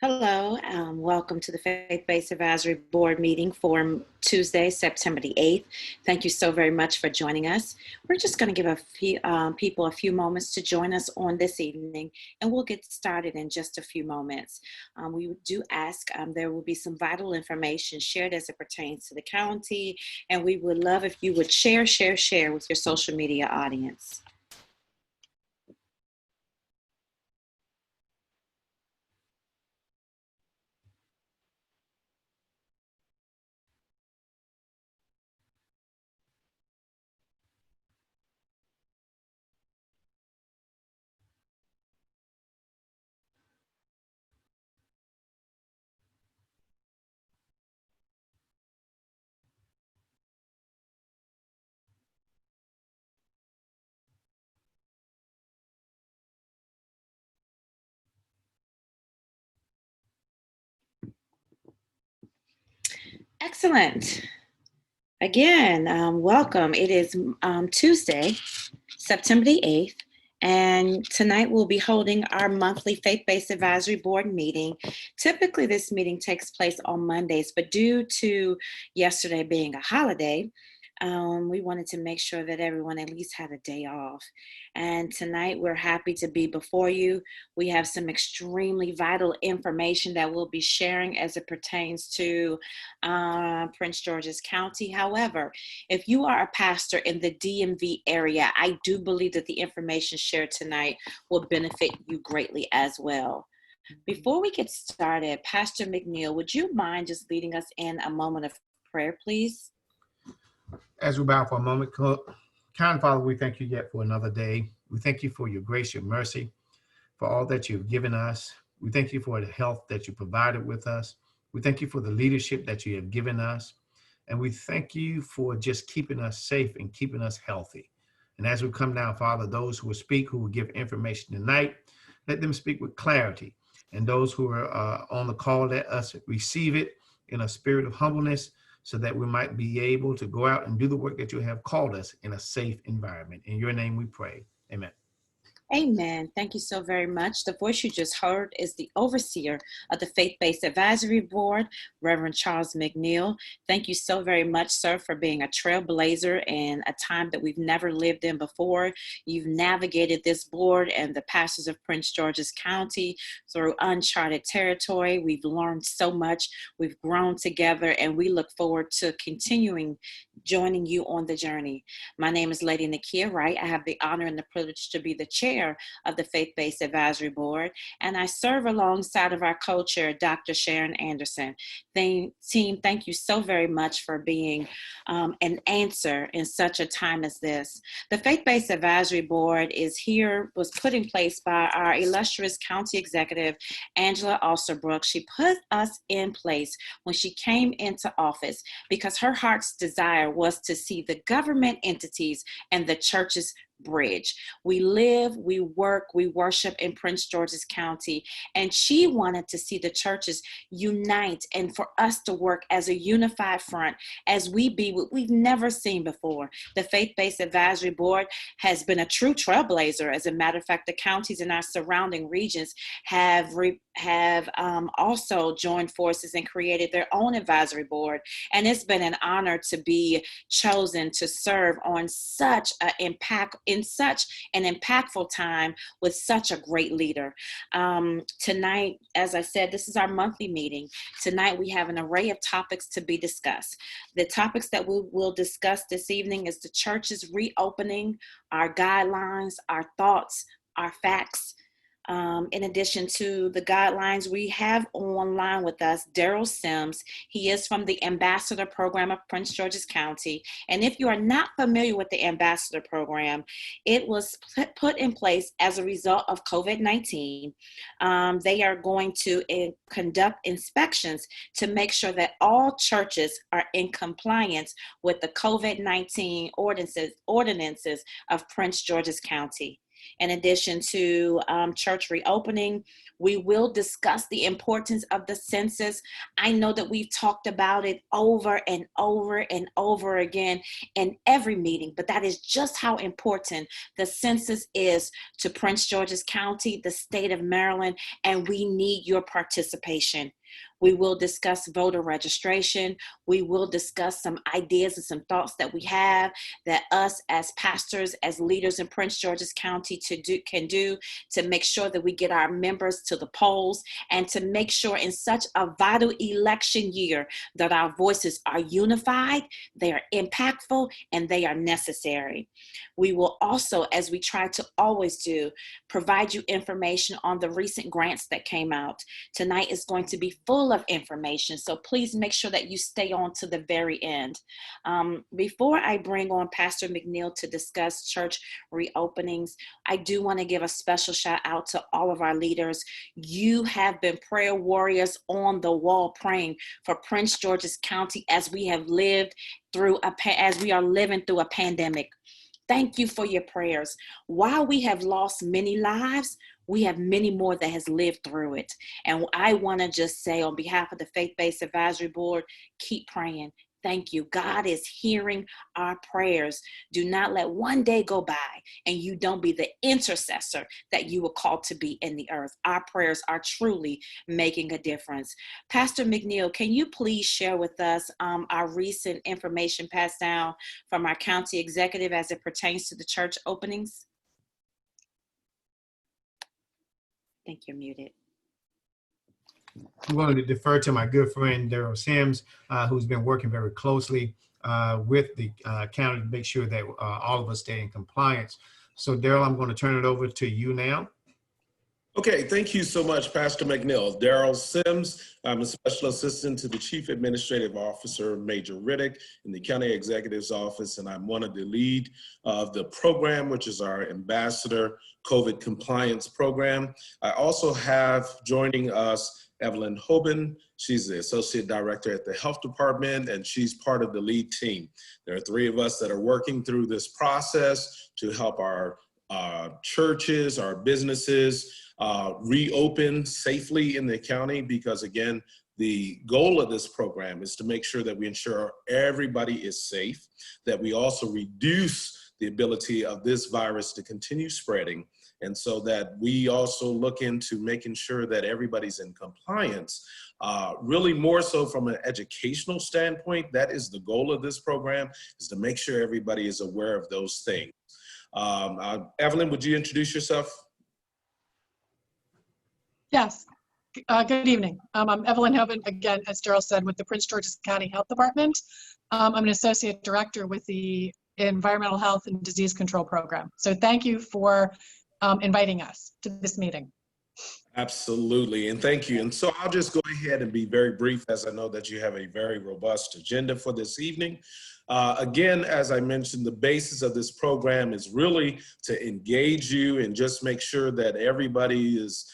Hello, welcome to the Faith-Based Advisory Board meeting for Tuesday, September the 8th. Thank you so very much for joining us. We're just going to give a few people a few moments to join us on this evening, and we'll get started in just a few moments. We do ask, there will be some vital information shared as it pertains to the county, and we would love if you would share with your social media audience. Excellent. Again, welcome. It is Tuesday, September the 8th, and tonight we'll be holding our monthly Faith-Based Advisory Board meeting. Typically, this meeting takes place on Mondays, but due to yesterday being a holiday, we wanted to make sure that everyone at least had a day off. And tonight we're happy to be before you. We have some extremely vital information that we'll be sharing as it pertains to Prince George's County. However, if you are a pastor in the DMV area, I do believe that the information shared tonight will benefit you greatly as well. Before we get started, Pastor McNeil, would you mind just leading us in a moment of prayer, please? As we bow for a moment, kind Father, we thank you yet for another day. We thank you for your grace, your mercy, for all that you've given us. We thank you for the health that you provided with us. We thank you for the leadership that you have given us. And we thank you for just keeping us safe and keeping us healthy. And as we come down, Father, those who will speak, who will give information tonight, let them speak with clarity. And those who are on the call, let us receive it in a spirit of humbleness, so that we might be able to go out and do the work that you have called us in a safe environment. In your name we pray. Amen. Amen. Thank you so very much. The voice you just heard is the overseer of the Faith-Based Advisory Board, Reverend Charles McNeil. Thank you so very much, sir, for being a trailblazer in a time that we've never lived in before. You've navigated this board and the pastors of Prince George's County through uncharted territory. We've learned so much. We've grown together, and we look forward to continuing joining you on the journey. My name is Lady Nakia Wright. I have the honor and the privilege to be the chair of the Faith-Based Advisory Board, and I serve alongside of our co-chair, Dr. Sharon Anderson. Team, thank you so very much for being an answer in such a time as this. The Faith-Based Advisory Board was put in place by our illustrious county executive, Angela Alsterbrook. She put us in place when she came into office because her heart's desire was to see the government entities and the churches bridge. We live, we work, we worship in Prince George's County, and she wanted to see the churches unite and for us to work as a unified front as we be what we've never seen before. The Faith-Based Advisory Board has been a true trailblazer. As a matter of fact, the counties in our surrounding regions have also joined forces and created their own advisory board, and it's been an honor to be chosen to serve on such an impactful time with such a great leader. Tonight, as I said, this is our monthly meeting. Tonight we have an array of topics to be discussed. The topics that we will discuss this evening is the church's reopening, our guidelines, our thoughts, our facts. In addition to the guidelines, we have online with us Daryl Sims. He is from the Ambassador Program of Prince George's County. And if you are not familiar with the Ambassador Program, it was put in place as a result of COVID-19. They are going to conduct inspections to make sure that all churches are in compliance with the COVID-19 ordinances of Prince George's County. In addition to church reopening, we will discuss the importance of the census. I know that we've talked about it over and over and over again in every meeting, but that is just how important the census is to Prince George's County, the state of Maryland, and we need your participation. We will discuss voter registration. We will discuss some ideas and some thoughts that we have that us as pastors, as leaders in Prince George's County can do to make sure that we get our members to the polls and to make sure in such a vital election year that our voices are unified, they are impactful, and they are necessary. We will also, as we try to always do, provide you information on the recent grants that came out. Tonight is going to be full of information, so please make sure that you stay on to the very end. Before I bring on Pastor McNeil to discuss church reopenings, I do want to give a special shout out to all of our leaders. You have been prayer warriors on the wall praying for Prince George's County as we have lived through as we are living through a pandemic. Thank you for your prayers. While we have lost many lives, we have many more that has lived through it. And I want to just say on behalf of the Faith-Based Advisory Board, keep praying. Thank you. God is hearing our prayers. Do not let one day go by and you don't be the intercessor that you were called to be in the earth. Our prayers are truly making a difference. Pastor McNeil, can you please share with us our recent information passed down from our county executive as it pertains to the church openings? I think you're muted. I'm going to defer to my good friend Daryl Sims, who's been working very closely with the county to make sure that all of us stay in compliance. So Daryl, I'm going to turn it over to you now. Okay, thank you so much, Pastor McNeil. Daryl Sims, I'm a special assistant to the Chief Administrative Officer, Major Riddick, in the County Executive's Office, and I'm one of the lead of the program, which is our Ambassador COVID Compliance Program. I also have joining us Evelyn Hoban. She's the Associate Director at the Health Department, and she's part of the lead team. There are three of us that are working through this process to help our churches, our businesses reopen safely in the county, because again, the goal of this program is to make sure that we ensure everybody is safe, that we also reduce the ability of this virus to continue spreading, and so that we also look into making sure that everybody's in compliance. Really more so from an educational standpoint, that is the goal of this program, is to make sure everybody is aware of those things. Evelyn, would you introduce yourself? Yes. Good evening. I'm Evelyn Hoban, again, as Daryl said, with the Prince George's County Health Department. I'm an associate director with the Environmental Health and Disease Control Program. So thank you for inviting us to this meeting. Absolutely, and thank you. And so I'll just go ahead and be very brief, as I know that you have a very robust agenda for this evening. Again, as I mentioned, the basis of this program is really to engage you and just make sure that everybody is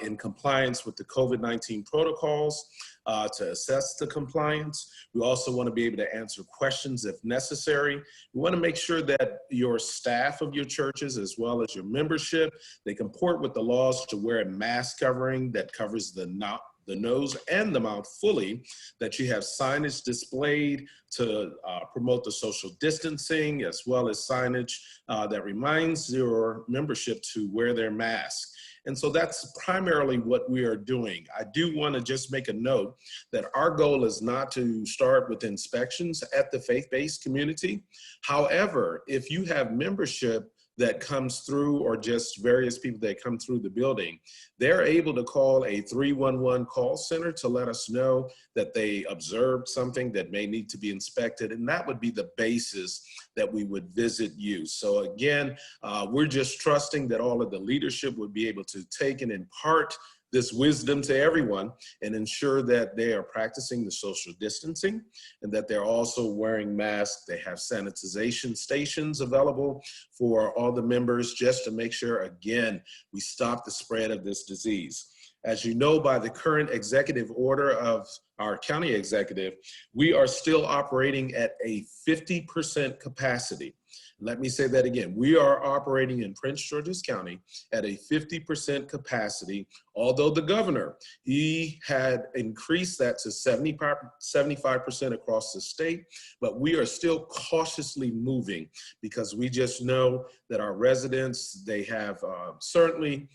in compliance with the COVID-19 protocols, to assess the compliance. We also want to be able to answer questions if necessary. We want to make sure that your staff of your churches, as well as your membership, they comport with the laws to wear a mask covering that covers the nose and the mouth fully, that you have signage displayed to promote the social distancing, as well as signage that reminds your membership to wear their mask. And so that's primarily what we are doing. I do want to just make a note that our goal is not to start with inspections at the faith-based community. However, if you have membership that comes through, or just various people that come through the building, they're able to call a 311 call center to let us know that they observed something that may need to be inspected, and that would be the basis that we would visit you. So again, we're just trusting that all of the leadership would be able to take and impart this wisdom to everyone and ensure that they are practicing the social distancing and that they're also wearing masks. They have sanitization stations available for all the members, just to make sure, again, we stop the spread of this disease. As you know, by the current executive order of our county executive, we are still operating at a 50% capacity. Let me say that again. We are operating in Prince George's County at a 50% capacity, although the governor, he had increased that to 75% across the state, but we are still cautiously moving because we just know that our residents, they have certainly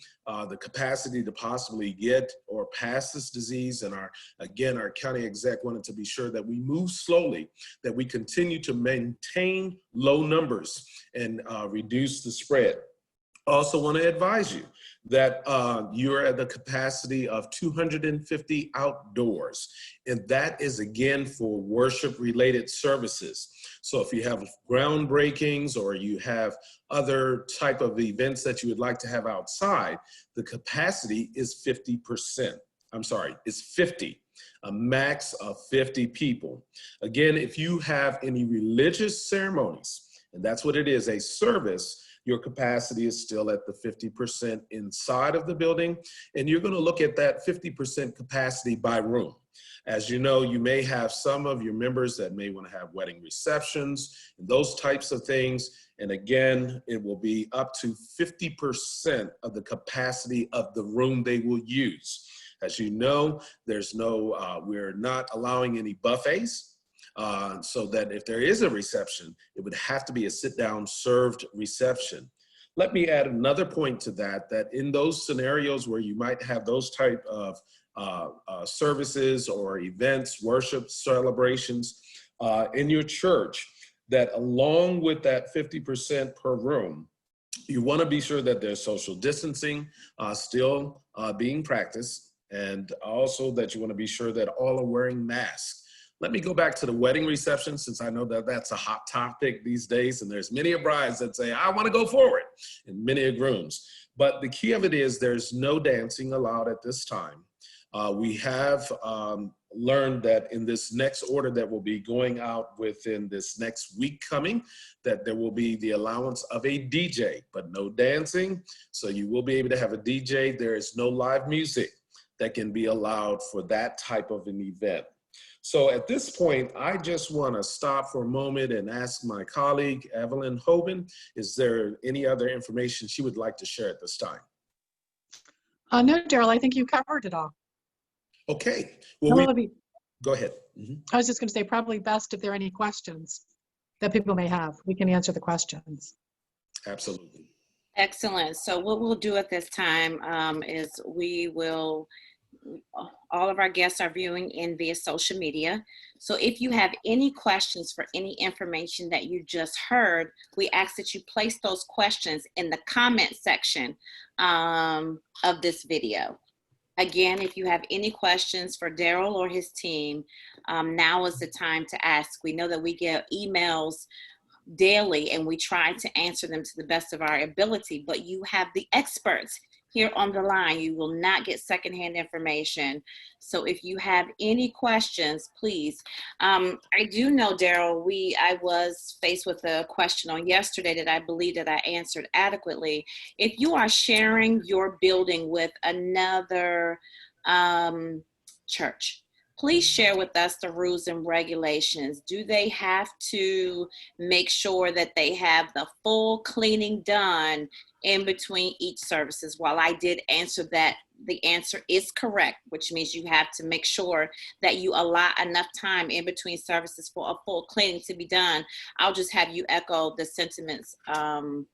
the capacity to possibly get or pass this disease. And our county exec wanted to be sure that we move slowly, that we continue to maintain low numbers and reduce the spread. Also want to advise you that you're at the capacity of 250 outdoors, and that is again for worship related services. So if you have groundbreakings or you have other type of events that you would like to have outside, the capacity is 50%. I'm sorry, it's 50, a max of 50 people. Again, if you have any religious ceremonies, and that's what it is, a service, your capacity is still at the 50% inside of the building. And you're going to look at that 50% capacity by room. As you know, you may have some of your members that may want to have wedding receptions and those types of things. And again, it will be up to 50% of the capacity of the room they will use. As you know, there's no, we're not allowing any buffets. So that if there is a reception, it would have to be a sit-down served reception. Let me add another point to that, that in those scenarios where you might have those type of services or events, worship, celebrations in your church, that along with that 50% per room, you want to be sure that there's social distancing still being practiced, and also that you want to be sure that all are wearing masks. Let me go back to the wedding reception, since I know that that's a hot topic these days, and there's many brides that say, I want to go forward, and many grooms. But the key of it is there's no dancing allowed at this time. We have learned that in this next order that will be going out within this next week coming, that there will be the allowance of a DJ, but no dancing. So you will be able to have a DJ. There is no live music that can be allowed for that type of an event. So at this point, I just want to stop for a moment and ask my colleague, Evelyn Hoban, is there any other information she would like to share at this time? No, Daryl, I think you covered it all. Okay. Well, go ahead. I was just going to say probably best if there are any questions that people may have. We can answer the questions. Absolutely. Excellent. So what we'll do at this time is we will, all of our guests are viewing in via social media. So if you have any questions for any information that you just heard, we ask that you place those questions in the comment section of this video. Again, if you have any questions for Daryl or his team, now is the time to ask. We know that we get emails daily and we try to answer them to the best of our ability, but you have the experts here on the line. You will not get secondhand information. So if you have any questions, please. I do know, Daryl, I was faced with a question on yesterday that I believe that I answered adequately. If you are sharing your building with another church, please share with us the rules and regulations. Do they have to make sure that they have the full cleaning done in between each services? While I did answer that, the answer is correct, which means you have to make sure that you allot enough time in between services for a full cleaning to be done. I'll just have you echo the sentiments as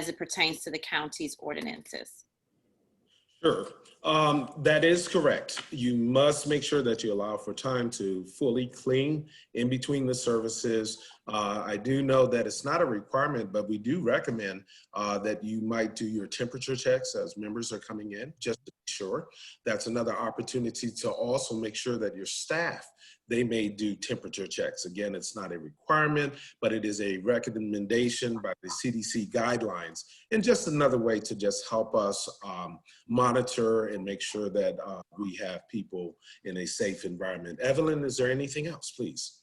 it pertains to the county's ordinances. Sure. That is correct. You must make sure that you allow for time to fully clean in between the services. I do know that it's not a requirement, but we do recommend that you might do your temperature checks as members are coming in, just to be sure. That's another opportunity to also make sure that your staff, they may do temperature checks. Again, it's not a requirement, but it is a recommendation by the CDC guidelines, and just another way to just help us monitor and make sure that we have people in a safe environment. Evelyn, is there anything else, please?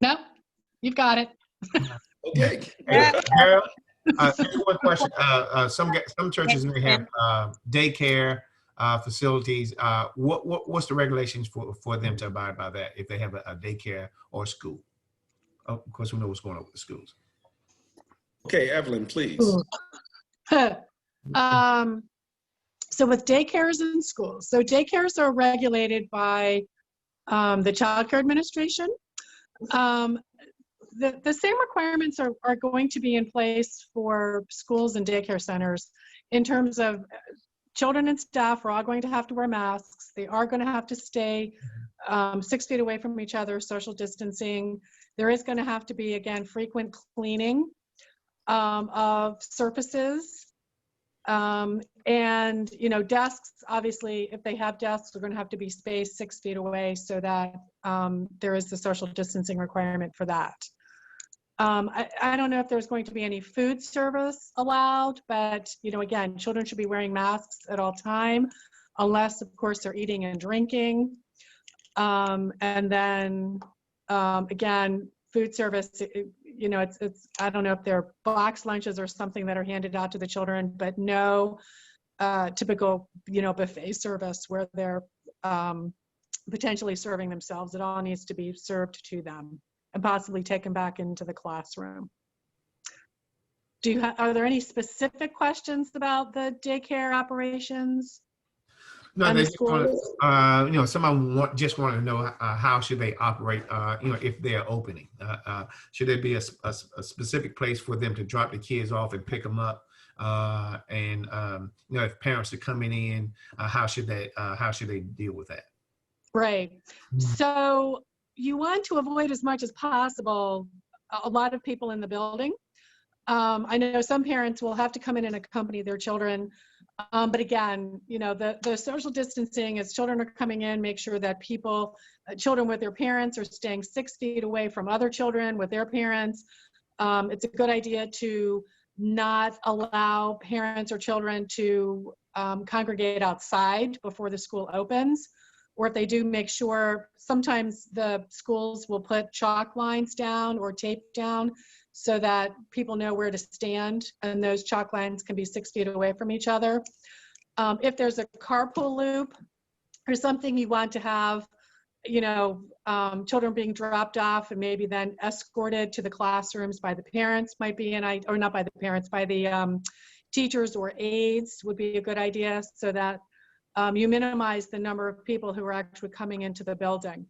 No, you've got it. Okay. One question. Some churches may have daycare facilities. What's the regulations for them to abide by that if they have a daycare or school? of course, we know what's going on with the schools. Okay, Evelyn, please. So with daycares in schools, so daycares are regulated by the Child Care Administration. The same requirements are going to be in place for schools and daycare centers in terms of children and staff are all going to have to wear masks. They are going to have to stay 6 feet away from each other, social distancing. There is going to have to be, again, frequent cleaning of surfaces. And, you know, desks, obviously, if they have desks, they're going to have to be spaced 6 feet away so that there is the social distancing requirement for that. I don't know if there's going to be any food service allowed, but, you know, again, children should be wearing masks at all time, unless, of course, they're eating and drinking. And then, again, food service, you know, it's I don't know if they're box lunches or something that are handed out to the children, but no typical, you know, buffet service where they're potentially serving themselves. It all needs to be served to them and possibly taken back into the classroom. Are there any specific questions about the daycare operations? No, And they the just want schools? to, you know, someone just want to know how should they operate, you know, if they're opening. Should there be a specific place for them to drop the kids off and pick them up? And you know, if parents are coming in, how should they deal with that? Right. So you want to avoid as much as possible a lot of people in the building. I know some parents will have to come in and accompany their children. But again, you know, the social distancing as children are coming in, make sure that children with their parents are staying 6 feet away from other children with their parents. It's a good idea to not allow parents or children to congregate outside before the school opens. Or if they do, make sure, sometimes the schools will put chalk lines down or tape down so that people know where to stand, and those chalk lines can be 6 feet away from each other. If there's a carpool loop or something, you want to have, you know, children being dropped off and maybe then escorted to the classrooms by the parents might be or not by the parents, by the teachers or aides would be a good idea, so that you minimize the number of people who are actually coming into the building.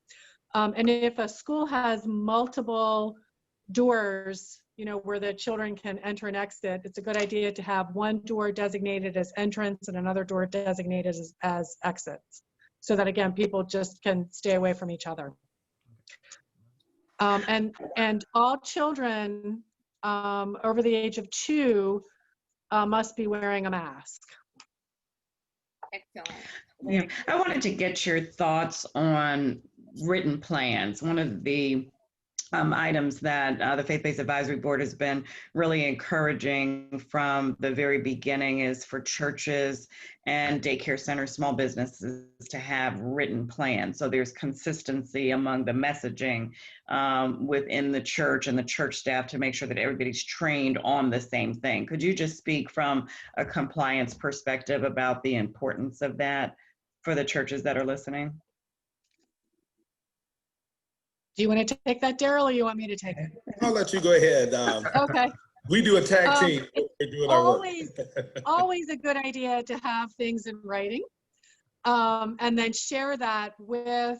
And if a school has multiple doors, you know, where the children can enter and exit, it's a good idea to have one door designated as entrance and another door designated as exits, so that, again, people just can stay away from each other. And all children over the age of 2 must be wearing a mask. Excellent. Yeah, I wanted to get your thoughts on written plans. One of the items that the Faith-Based Advisory Board has been really encouraging from the very beginning is for churches and daycare centers, small businesses, to have written plans. So there's consistency among the messaging within the church and the church staff to make sure that everybody's trained on the same thing. Could you just speak from a compliance perspective about the importance of that for the churches that are listening? Do you want to take that, Daryl, or you want me to take it? I'll let you go ahead. Okay. We do a tag team. We're doing our work. Always a good idea to have things in writing, and then share that with,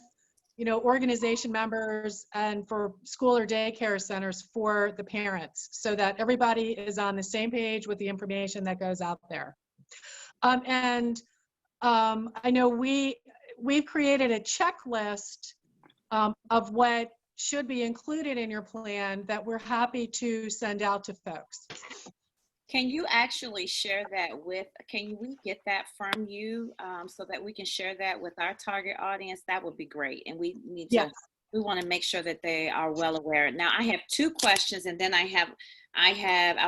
you know, organization members and for school or daycare centers for the parents, so that everybody is on the same page with the information that goes out there. I know we've created a checklist of what should be included in your plan that we're happy to send out to folks. Can you actually share that can we get that from you so that we can share that with our target audience? That would be great. And we need to, Yes. we want to make sure that they are well aware. Now I have 2 questions, and then I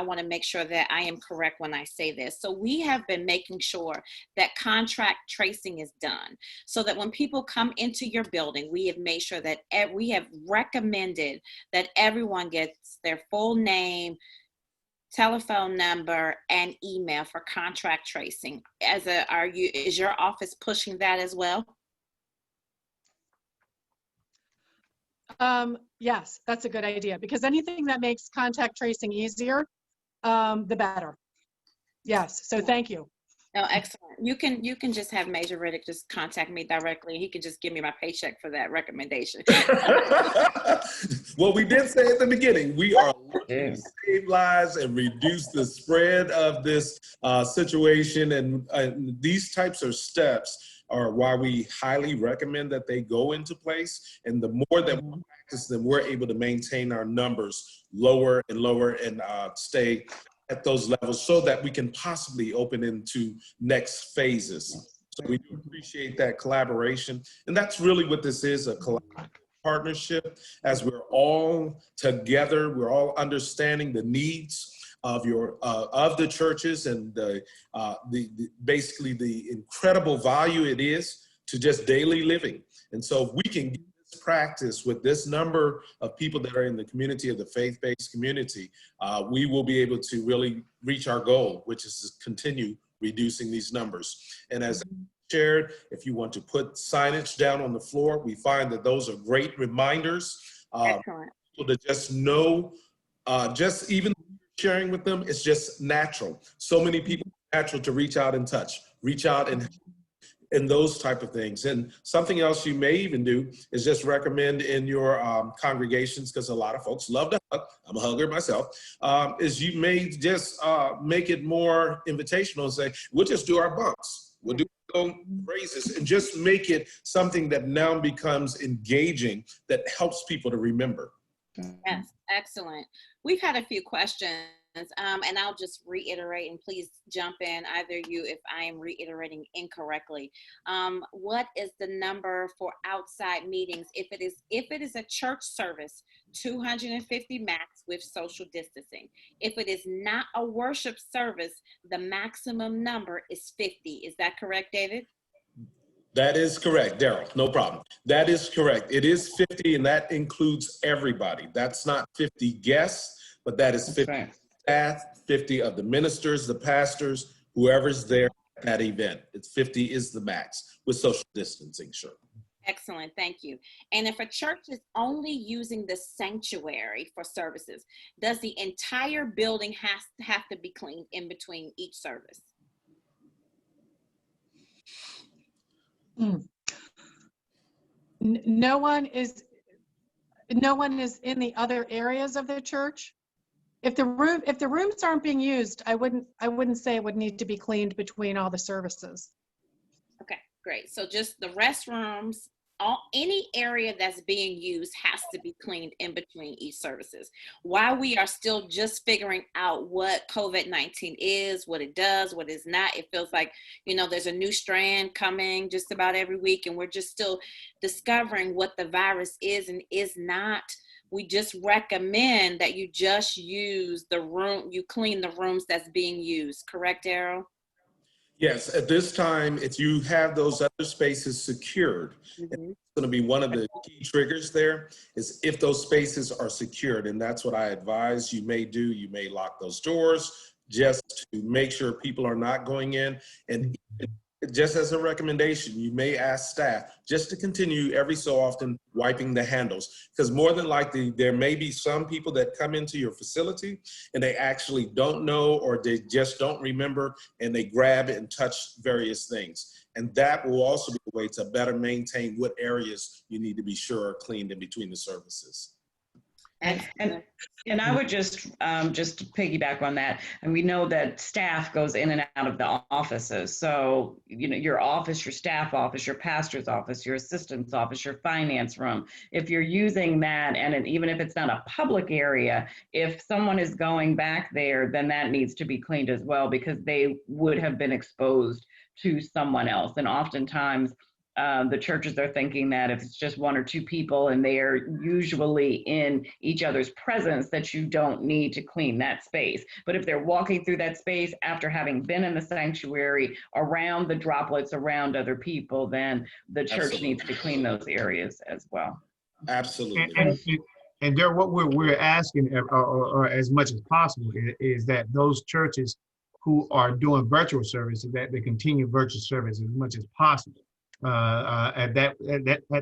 want to make sure that I am correct when I say this. So we have been making sure that contract tracing is done, so that when people come into your building, we have made sure that we have recommended that everyone gets their full name, telephone number, and email for contract tracing. Is your office pushing that as well? Yes, that's a good idea, because anything that makes contact tracing easier, the better. Yes, so thank you. No, excellent. You can just have Major Riddick just contact me directly. He can just give me my paycheck for that recommendation. Well, we did say at the beginning, we are looking Yeah. to save lives and reduce the spread of this situation. And these types of steps are why we highly recommend that they go into place. And the more that we practice them, we're able to maintain our numbers lower and lower and stay at those levels so that we can possibly open into next phases. So we do appreciate that collaboration. And that's really what this is, a collaborative partnership. As we're all together, we're all understanding the needs of the churches and basically the incredible value it is to just daily living. And so if we can get this practice with this number of people that are in the community, of the faith-based community, we will be able to really reach our goal, which is to continue reducing these numbers. And as shared, if you want to put signage down on the floor, we find that those are great reminders. Excellent. People to just know, just even sharing with them, it's just natural. So many people, natural to reach out and touch, reach out and those type of things. And something else you may even do is just recommend in your congregations, because a lot of folks love to hug, I'm a hugger myself, is you may just make it more invitational and say, we'll just do our bumps. We'll do phrases and just make it something that now becomes engaging, that helps people to remember. Yes, excellent. We've had a few questions, and I'll just reiterate, and please jump in, either you, if I am reiterating incorrectly. What is the number for outside meetings? If it is a church service, 250 max with social distancing. If it is not a worship service, the maximum number is 50. Is that correct, David? That is correct, Daryl, no problem. That is correct. It is 50, and that includes everybody. That's not 50 guests, but that is 50 That's right. staff, 50 of the ministers, the pastors, whoever's there at that event. It's 50 is the max with social distancing, sure. Excellent, thank you. And if a church is only using the sanctuary for services, does the entire building have to be cleaned in between each service? No one is in the other areas of the church. If the rooms aren't being used, I wouldn't say it would need to be cleaned between all the services. Okay, great. So just the restrooms, any area that's being used has to be cleaned in between each services. While we are still just figuring out what COVID-19 is, what it does, what it's not, it feels like, there's a new strand coming just about every week, and we're just still discovering what the virus is and is not. We just recommend that you just use you clean the rooms that's being used. Correct, Daryl? Yes, at this time, if you have those other spaces secured, it's going to be one of the key triggers there is if those spaces are secured. And that's what I advise you may do. You may lock those doors just to make sure people are not going in. And just as a recommendation, you may ask staff just to continue every so often wiping the handles, because more than likely there may be some people that come into your facility and they actually don't know, or they just don't remember, and they grab and touch various things. And that will also be a way to better maintain what areas you need to be sure are cleaned in between the services. And I would just to piggyback on that, and we know that staff goes in and out of the offices. So, your office, your staff office, your pastor's office, your assistant's office, your finance room, if you're using that, and even if it's not a public area, if someone is going back there, then that needs to be cleaned as well, because they would have been exposed to someone else. And oftentimes, the churches are thinking that if it's just one or two people and they are usually in each other's presence, that you don't need to clean that space. But if they're walking through that space after having been in the sanctuary around the droplets, around other people, then the church needs to clean those areas as well. Absolutely. And there, what we're asking, or as much as possible, is that those churches who are doing virtual services, that they continue virtual service as much as possible. At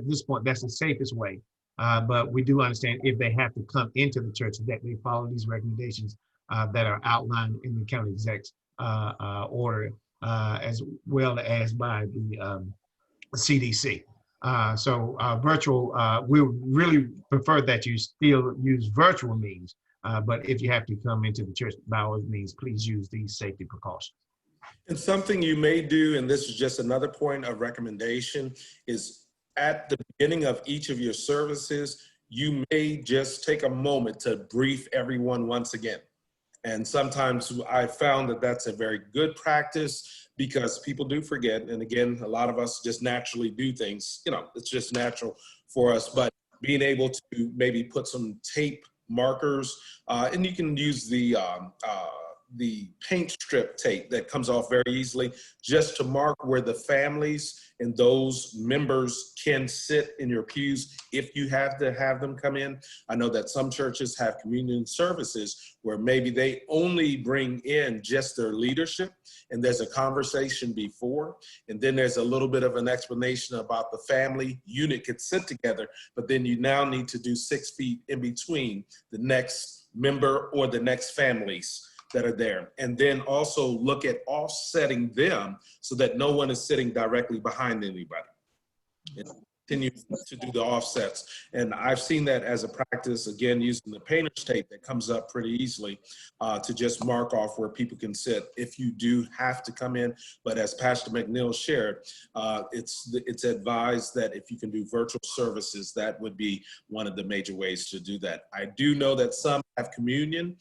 this point, that's the safest way. But we do understand if they have to come into the church that they follow these recommendations that are outlined in the county exec's order, as well as by the CDC. So virtual, we really prefer that you still use virtual means, but if you have to come into the church, by all means, please use these safety precautions. And something you may do, and this is just another point of recommendation, is at the beginning of each of your services, you may just take a moment to brief everyone once again. And sometimes I found that that's a very good practice because people do forget. And again, a lot of us just naturally do things, you know, it's just natural for us, but being able to maybe put some tape markers, and you can use the paint strip tape that comes off very easily, just to mark where the families and those members can sit in your pews if you have to have them come in. I know that some churches have communion services where maybe they only bring in just their leadership and there's a conversation before, and then there's a little bit of an explanation about the family unit could sit together, but then you now need to do 6 feet in between the next member or the next families that are there. And then also look at offsetting them so that no one is sitting directly behind anybody. And continue to do the offsets. And I've seen that as a practice, again, using the painter's tape that comes up pretty easily to just mark off where people can sit if you do have to come in. But as Pastor McNeil shared, it's advised that if you can do virtual services, that would be one of the major ways to do that. I do know that some have communion.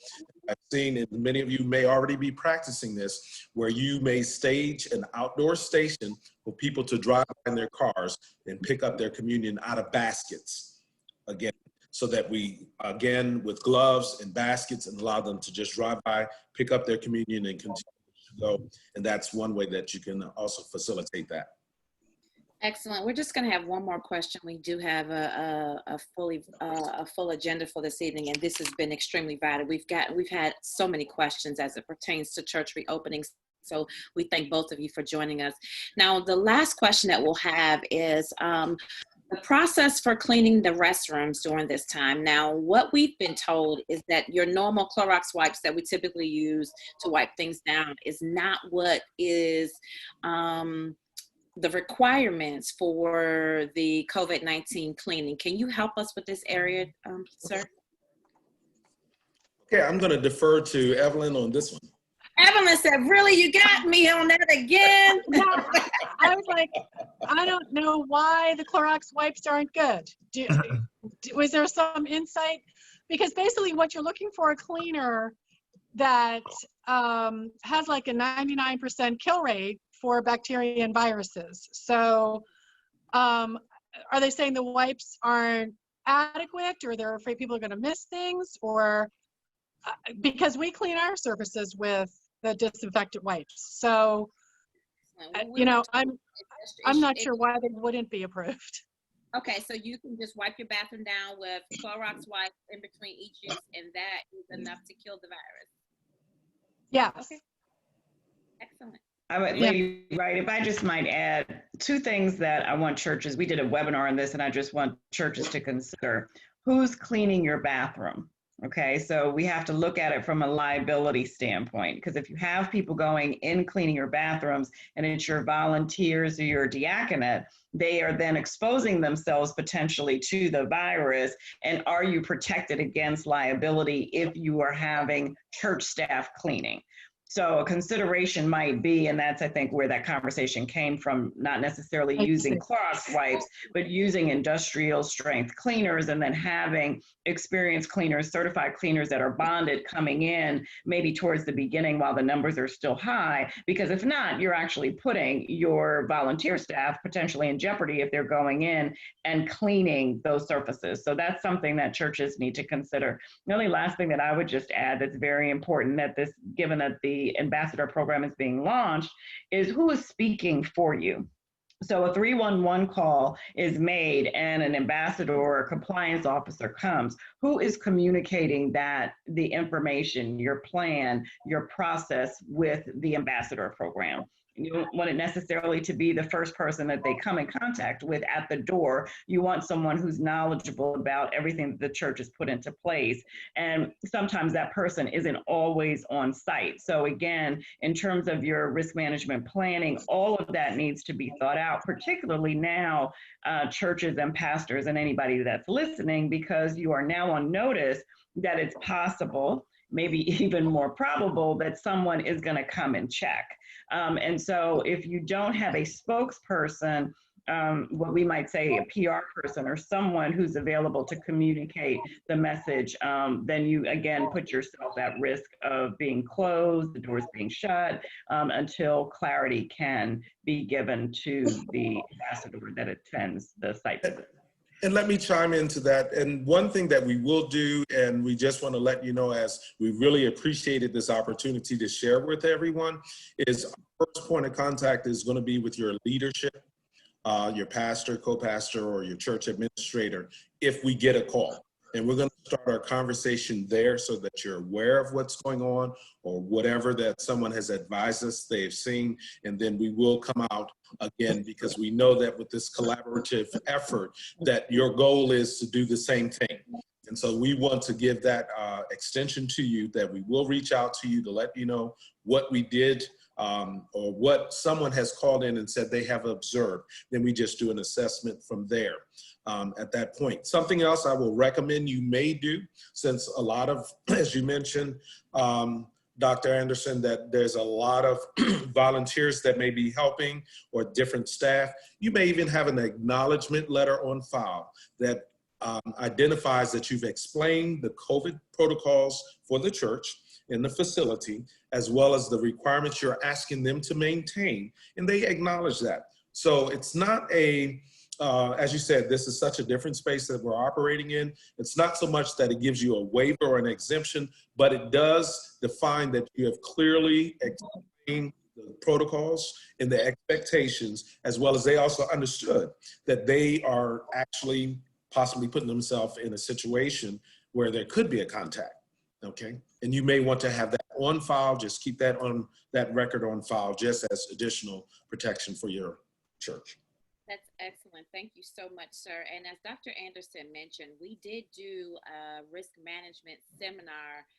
I've seen, and many of you may already be practicing this, where you may stage an outdoor station for people to drive in their cars and pick up their communion out of baskets, again, so that we, again, with gloves and baskets, and allow them to just drive by, pick up their communion and continue to go. And that's one way that you can also facilitate that. Excellent. We're just going to have one more question. We do have a full agenda for this evening, and this has been extremely vital. We've had so many questions as it pertains to church reopenings. So we thank both of you for joining us. Now, the last question that we'll have is the process for cleaning the restrooms during this time. Now, what we've been told is that your normal Clorox wipes that we typically use to wipe things down is not what is the requirements for the COVID-19 cleaning. Can you help us with this area, sir? Okay, I'm going to defer to Evelyn on this one. Evelyn said, really, you got me on that again? I was like, I don't know why the Clorox wipes aren't good. Was there some insight? Because basically what you're looking for a cleaner that has like a 99% kill rate for bacteria and viruses. So are they saying the wipes aren't adequate, or they're afraid people are going to miss things, or because we clean our surfaces with the disinfectant wipes. So, you know, I'm not sure why they wouldn't be approved. Okay, so you can just wipe your bathroom down with Clorox wipes in between each use, and that is enough to kill the virus. Yes. Okay. Excellent. I would, Lady Wright, if I just might add 2 things that I want churches, we did a webinar on this, and I just want churches to consider. Who's cleaning your bathroom? Okay, so we have to look at it from a liability standpoint, because if you have people going in cleaning your bathrooms and it's your volunteers or your diaconate, they are then exposing themselves potentially to the virus. And are you protected against liability if you are having church staff cleaning? So a consideration might be, and that's, I think, where that conversation came from, not necessarily using Clorox wipes, but using industrial strength cleaners, and then having experienced cleaners, certified cleaners that are bonded coming in maybe towards the beginning while the numbers are still high, because if not, you're actually putting your volunteer staff potentially in jeopardy if they're going in and cleaning those surfaces. So that's something that churches need to consider. The only last thing that I would just add that's very important, that this, given that the ambassador program is being launched, is who is speaking for you. So a 311 call is made and an ambassador or a compliance officer comes. Who is communicating that, the information, your plan, your process with the ambassador program? You don't want it necessarily to be the first person that they come in contact with at the door. You want someone who's knowledgeable about everything that the church has put into place. And sometimes that person isn't always on site. So again, in terms of your risk management planning, all of that needs to be thought out, particularly now, churches and pastors and anybody that's listening, because you are now on notice that it's possible, maybe even more probable, that someone is going to come and check. And so if you don't have a spokesperson, what we might say a PR person or someone who's available to communicate the message, then you again put yourself at risk of being closed, the doors being shut, until clarity can be given to the ambassador that attends the site visit. And let me chime into that. And one thing that we will do, and we just want to let you know, as we really appreciated this opportunity to share with everyone, is our first point of contact is going to be with your leadership, your pastor, co-pastor, or your church administrator, if we get a call. And we're going to start our conversation there so that you're aware of what's going on or whatever that someone has advised us they've seen. And then we will come out again, because we know that with this collaborative effort that your goal is to do the same thing. And so we want to give that extension to you, that we will reach out to you to let you know what we did, or what someone has called in and said they have observed. Then we just do an assessment from there at that point. Something else I will recommend you may do, since a lot of, as you mentioned, Dr. Anderson, that there's a lot of volunteers that may be helping or different staff. You may even have an acknowledgement letter on file that identifies that you've explained the COVID protocols for the church in the facility, as well as the requirements you're asking them to maintain, and they acknowledge that. So it's not a, as you said, this is such a different space that we're operating in. It's not so much that it gives you a waiver or an exemption, but it does define that you have clearly explained the protocols and the expectations, as well as they also understood that they are actually possibly putting themselves in a situation where there could be a contact. Okay, and you may want to have that on file. Just keep that on that record on file, just as additional protection for your church. That's excellent. Thank you so much, sir. And as Dr. Anderson mentioned, we did do a risk management seminar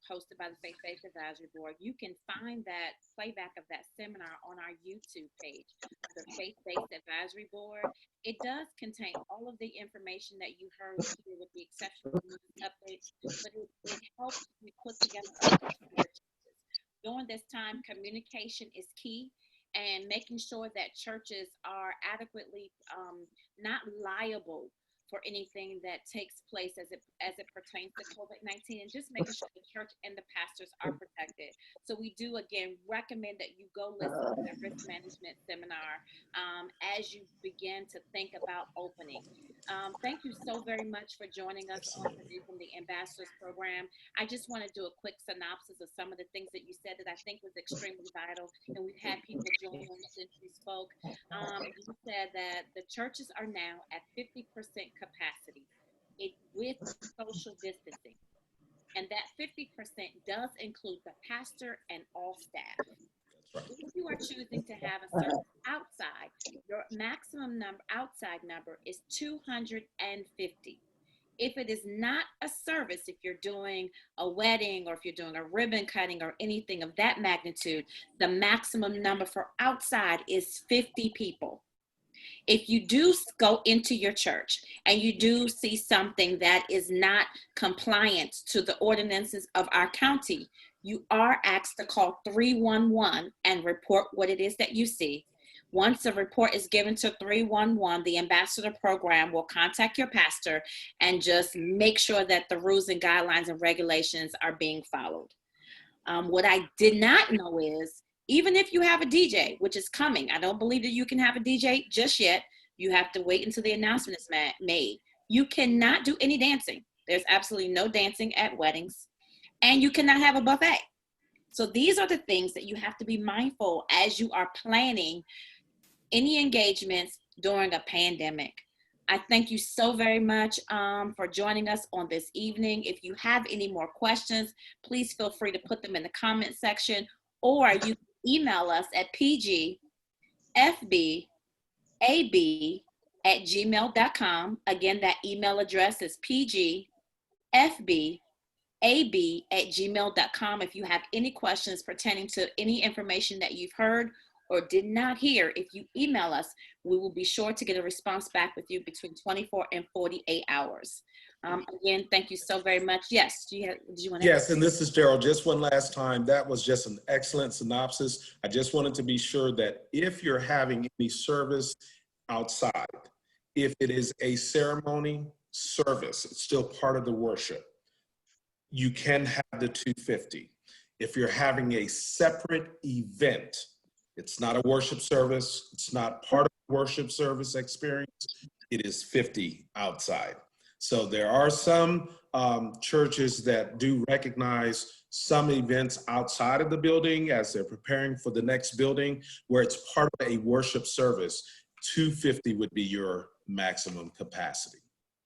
hosted by the Faith-Based Advisory Board. You can find that playback of that seminar on our YouTube page, the Faith-Based Advisory Board. It does contain all of the information that you heard here, with the exception of news updates, but it helps you put together a report. During this time, communication is key, and making sure that churches are adequately not liable for anything that takes place as it pertains to COVID-19, and just making sure the church and the pastors are protected. So we do, again, recommend that you go listen to the risk management seminar as you begin to think about opening. Thank you so very much for joining us on today from the Ambassadors Program. I just want to do a quick synopsis of some of the things that you said that I think was extremely vital, and we've had people join us since you spoke. You said that the churches are now at 50% capacity with social distancing, and that 50% does include the pastor and all staff. If you are choosing to have a service outside, your maximum outside number is 250. If it is not a service, if you're doing a wedding or if you're doing a ribbon cutting or anything of that magnitude, the maximum number for outside is 50 people. If you do go into your church and you do see something that is not compliant to the ordinances of our county, you are asked to call 311 and report what it is that you see. Once a report is given to 311, the Ambassador Program will contact your pastor and just make sure that the rules and guidelines and regulations are being followed. What I did not know is, even if you have a DJ, which is coming, I don't believe that you can have a DJ just yet. You have to wait until the announcement is made. You cannot do any dancing. There's absolutely no dancing at weddings. And you cannot have a buffet. So these are the things that you have to be mindful as you are planning any engagements during a pandemic. I thank you so very much for joining us on this evening. If you have any more questions, please feel free to put them in the comment section, or you can email us at pgfbab@gmail.com. Again, that email address is pgfbab@gmail.com. If you have any questions pertaining to any information that you've heard or did not hear, if you email us, we will be sure to get a response back with you between 24 and 48 hours. Again, thank you so very much. Yes, did you want to? Yes, and this is Gerald. Just one last time. That was just an excellent synopsis. I just wanted to be sure that if you're having any service outside, if it is a ceremony service, it's still part of the worship. You can have the 250. If you're having a separate event, it's not a worship service, it's not part of the worship service experience, it is 50 outside. So there are some churches that do recognize some events outside of the building as they're preparing for the next building where it's part of a worship service. 250 would be your maximum capacity.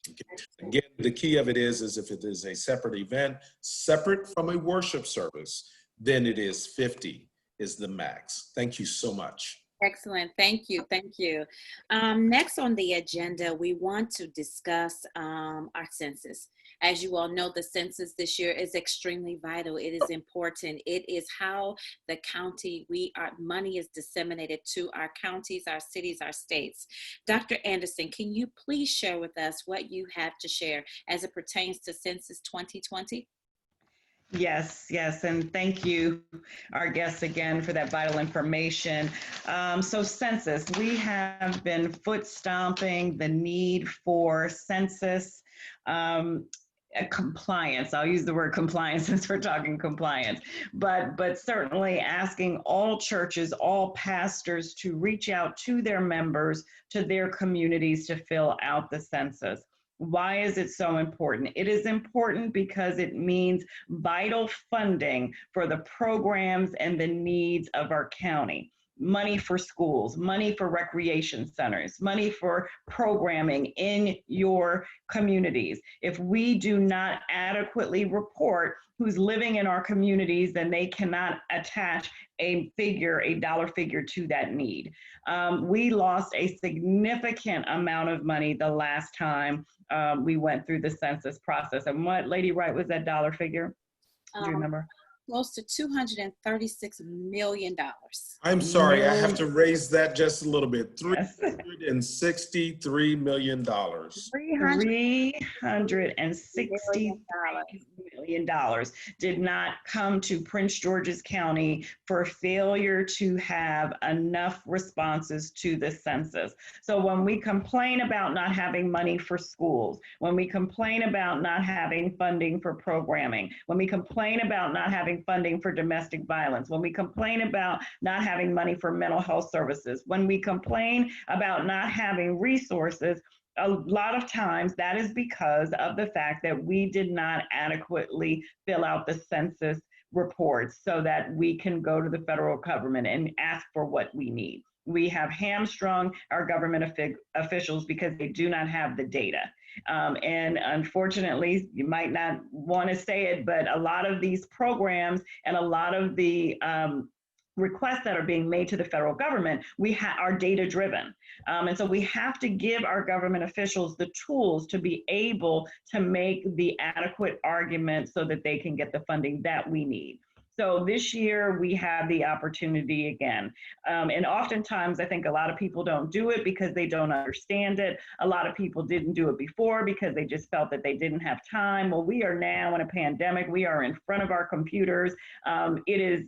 Okay. Again, the key of it is if it is a separate event, separate from a worship service, then it is 50 is the max. Thank you so much. Excellent. Thank you. Thank you. Next on the agenda, we want to discuss our census. As you all know, the census this year is extremely vital. It is important. It is how the county, money is disseminated to our counties, our cities, our states. Dr. Anderson, can you please share with us what you have to share as it pertains to Census 2020? Yes, and thank you, our guests, again for that vital information. So census, we have been foot stomping the need for census compliance. I'll use the word compliance since we're talking compliance, but certainly asking all churches, all pastors to reach out to their members, to their communities to fill out the census. Why is it so important? It is important because it means vital funding for the programs and the needs of our county. Money for schools, money for recreation centers, money for programming in your communities. If we do not adequately report who's living in our communities, then they cannot attach a dollar figure to that need. We lost a significant amount of money the last time we went through the census process. And what, Lady Wright, was that dollar figure? Do you remember? Close to $236 million. I'm sorry, I have to raise that just a little bit. $363 million. $363 million did not come to Prince George's County for failure to have enough responses to the census. So when we complain about not having money for schools, when we complain about not having funding for programming, when we complain about not having funding for domestic violence, when we complain about not having money for mental health services, when we complain about not having resources, a lot of times that is because of the fact that we did not adequately fill out the census reports so that we can go to the federal government and ask for what we need. We have hamstrung our government officials because they do not have the data. And unfortunately, you might not want to say it, but a lot of these programs and a lot of the requests that are being made to the federal government, are data driven. And so we have to give our government officials the tools to be able to make the adequate argument so that they can get the funding that we need. So this year we have the opportunity again. And oftentimes I think a lot of people don't do it because they don't understand it. A lot of people didn't do it before because they just felt that they didn't have time. Well, we are now in a pandemic. We are in front of our computers.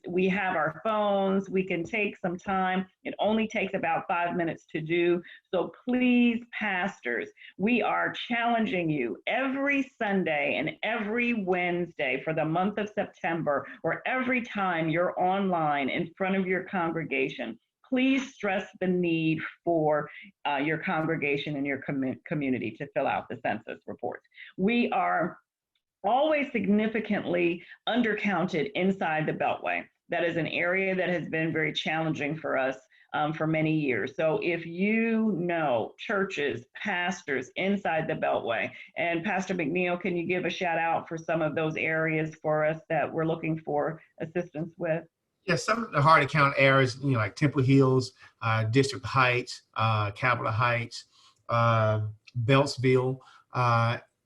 We have our phones. We can take some time. It only takes about 5 minutes to do. So please, pastors, we are challenging you every Sunday and every Wednesday for the month of September, or every time you're online in front of your congregation, please stress the need for your congregation and your community to fill out the census reports. We are always significantly undercounted inside the Beltway. That is an area that has been very challenging for us for many years. So if you know churches, pastors inside the Beltway, and Pastor McNeil, can you give a shout out for some of those areas for us that we're looking for assistance with? Yeah, some of the hard to count areas, like Temple Hills, District Heights, Capitol Heights, Beltsville,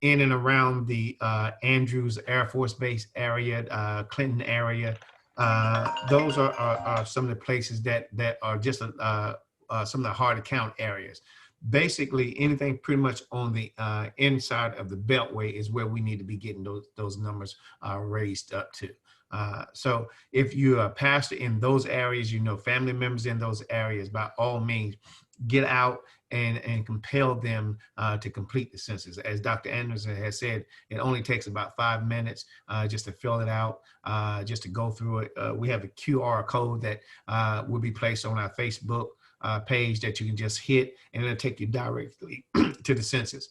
in and around the Andrews Air Force Base area, Clinton area. Those are some of the places that are just some of the hard to count areas. Basically, anything pretty much on the inside of the Beltway is where we need to be getting those numbers raised up to. So if you're a pastor in those areas, family members in those areas, by all means, get out and compel them to complete the census. As Dr. Anderson has said, it only takes about 5 minutes just to fill it out, just to go through it. We have a QR code that will be placed on our Facebook page that you can just hit, and it'll take you directly to the census.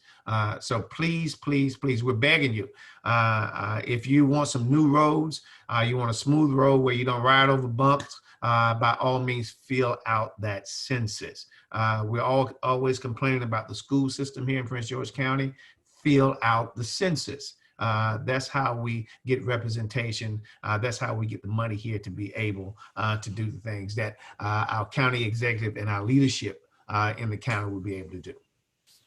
So please, please, please, we're begging you. If you want some new roads, you want a smooth road where you don't ride over bumps, by all means, fill out that census. We're always complaining about the school system here in Prince George County. Fill out the census. That's how we get representation. That's how we get the money here to be able to do the things that our county executive and our leadership in the county will be able to do.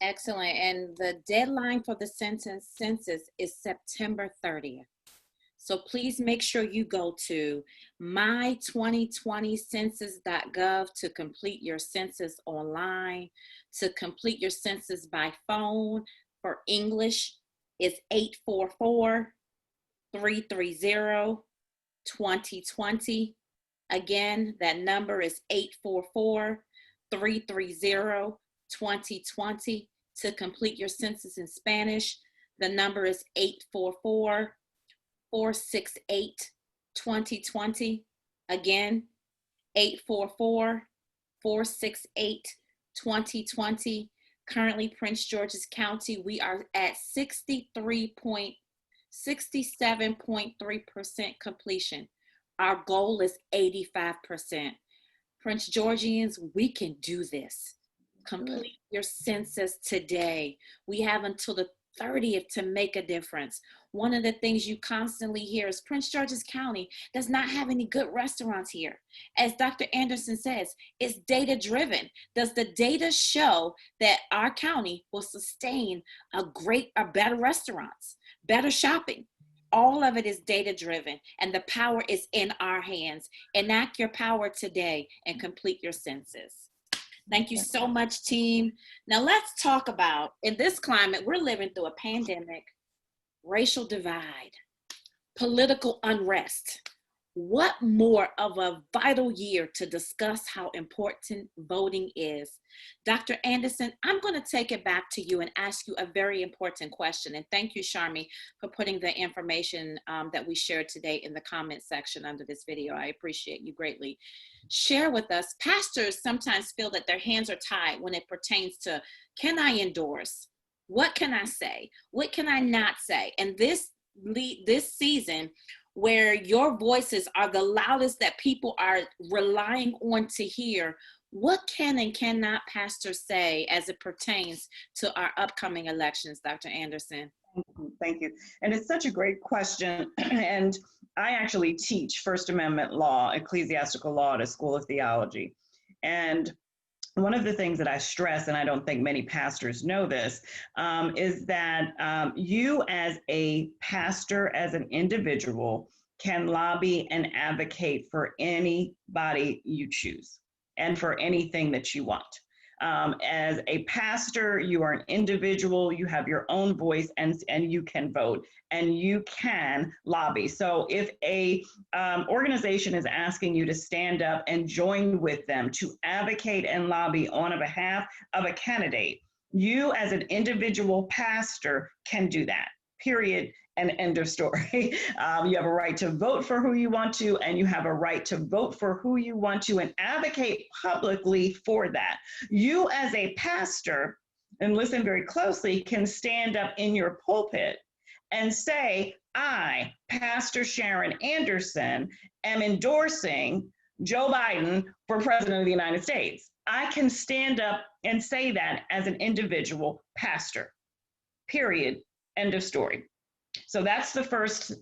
Excellent. And the deadline for the census is September 30th. So please make sure you go to my2020census.gov to complete your census online, to complete your census by phone. For English, it's 844-330-2020. Again, that number is 844-330-2020. To complete your census in Spanish, the number is 844-468-2020. Again, 844-468-2020. Currently, Prince George's County, we are at 67.3% completion. Our goal is 85%. Prince Georgians, we can do this. Complete your census today. We have until the 30th to make a difference. One of the things you constantly hear is Prince George's County does not have any good restaurants here. As Dr. Anderson says, it's data driven. Does the data show that our county will sustain better restaurants, better shopping? All of it is data driven, and the power is in our hands. Enact your power today and complete your census. Thank you so much, team. Now let's talk about, in this climate, we're living through a pandemic, racial divide, political unrest. What more of a vital year to discuss how important voting is? Dr. Anderson, I'm going to take it back to you and ask you a very important question. And thank you, Sharmi, for putting the information that we shared today in the comment section under this video. I appreciate you greatly. Share with us, pastors sometimes feel that their hands are tied when it pertains to, can I endorse? What can I say? What can I not say? And this season, where your voices are the loudest that people are relying on to hear, what can and cannot pastors say as it pertains to our upcoming elections, Dr. Anderson? Thank you. And it's such a great question. And I actually teach First Amendment law, ecclesiastical law at a school of theology. And one of the things that I stress, and I don't think many pastors know this, is that you as a pastor, as an individual, can lobby and advocate for anybody you choose and for anything that you want. As a pastor, you are an individual, you have your own voice, and you can vote and you can lobby. So if a organization is asking you to stand up and join with them to advocate and lobby on behalf of a candidate, you as an individual pastor can do that, period. And end of story. You have a right to vote for who you want to, and you have a right to vote for who you want to and advocate publicly for that. You as a pastor, and listen very closely, can stand up in your pulpit and say, I, Pastor Sharon Anderson, am endorsing Joe Biden for President of the United States. I can stand up and say that as an individual pastor, period, end of story. So that's the first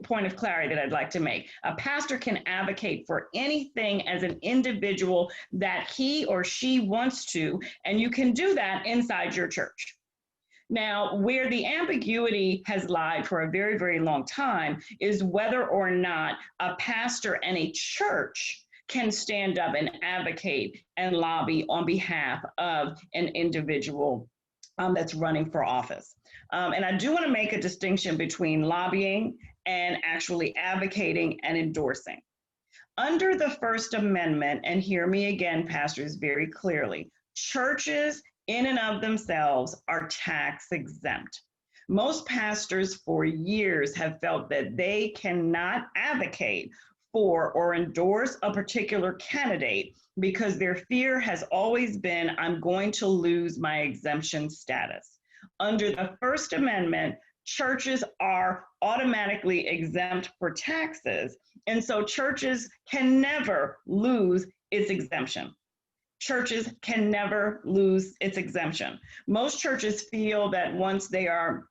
point of clarity that I'd like to make. A pastor can advocate for anything as an individual that he or she wants to, and you can do that inside your church. Now, where the ambiguity has lied for a very, very long time is whether or not a pastor and a church can stand up and advocate and lobby on behalf of an individual that's running for office. And I do want to make a distinction between lobbying and actually advocating and endorsing. Under the First Amendment, and hear me again, pastors, very clearly, churches in and of themselves are tax exempt. Most pastors for years have felt that they cannot advocate for or endorse a particular candidate because their fear has always been, I'm going to lose my exemption status. Under the First Amendment, churches are automatically exempt for taxes, and so churches can never lose its exemption. Churches can never lose its exemption. Most churches feel that once they are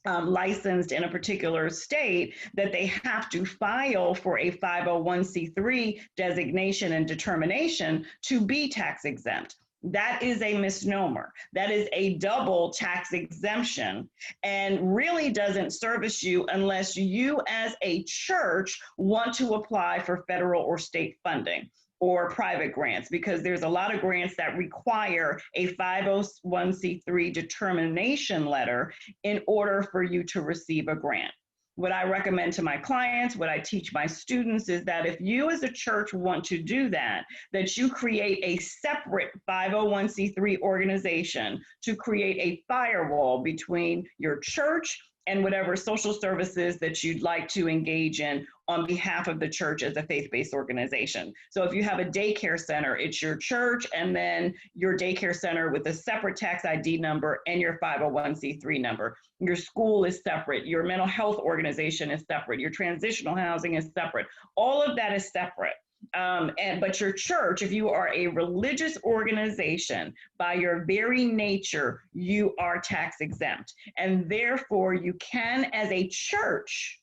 licensed in a particular state, that they have to file for a 501c3 designation and determination to be tax exempt. That is a misnomer. That is a double tax exemption and really doesn't service you unless you as a church want to apply for federal or state funding or private grants, because there's a lot of grants that require a 501c3 determination letter in order for you to receive a grant. What I recommend to my clients, what I teach my students is that if you as a church want to do that, that you create a separate 501c3 organization to create a firewall between your church and whatever social services that you'd like to engage in on behalf of the church as a faith-based organization. So if you have a daycare center, it's your church and then your daycare center with a separate tax ID number and your 501c3 number. Your school is separate. Your mental health organization is separate. Your transitional housing is separate. All of that is separate. But your church, if you are a religious organization, by your very nature, you are tax exempt. And therefore, you can, as a church,